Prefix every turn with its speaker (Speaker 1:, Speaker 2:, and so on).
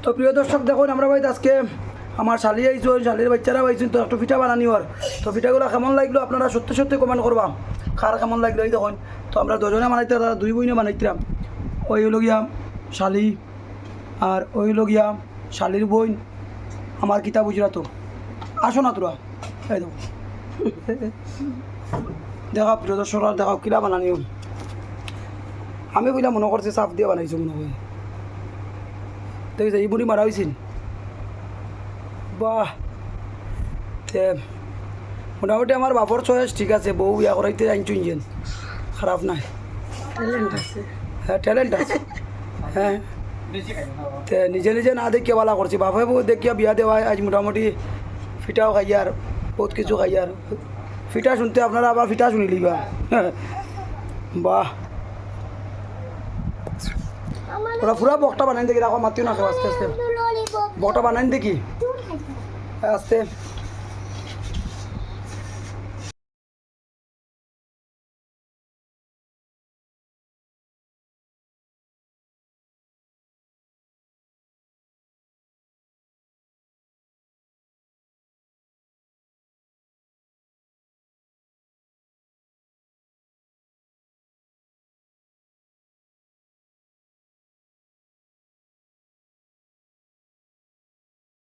Speaker 1: তো প্রিয় দর্শক দেখুন আমরা বাড়িতে আজকে আমার শালি আইসুন, শালির বাচ্চারা আইসুন, তো একটু পিঠা বানানি হর। তো পিঠাগুলো কেমন লাগলো আপনারা সত্যি সত্যি কমেন্ট করবা, খার কেমন লাগলো এই দেখুন। তো আমরা দুজনে বানাইতে, তারা দুই বইনে বানাইতাম। ওই হলো গিয়া শালি আর ওই হলো গিয়া শালির বইন আমার কিতা বুঝরা। তো আসো না তোরা, এই দেখো দেখা প্রিয় দর্শকরা দেখাও কিলা বানানিও। আমি বইলা মনে করছি চাপ দিয়ে বানাইছো মনে হয়। দেখেছে এই বুড়ি মারা হয়েছিল। বাহ, তে মোটামুটি আমার বাপর চয়েস ঠিক আছে, বউ ইয়া করাইতে আনছুন যেন খারাপ নাই,
Speaker 2: ট্যালেন্ট আছে।
Speaker 1: হ্যাঁ ট্যালেন্ট আছে। হ্যাঁ তে নিজে নিজে না দেখিয়া বালা করছি, বাপে বউ দেখিয়া বিয়া দেওয়া আজ মোটামুটি ফিটাও খাই আর বহুত কিছু খাই আর ফিটা শুনতে আপনারা আবার ফিটা শুনিলি বা। বাহ, ওরা পুরা বকটা বানাই দেখি, দেখো মাতিও না আস্তে আস্তে বকটা বানাই দেখি আস্তে।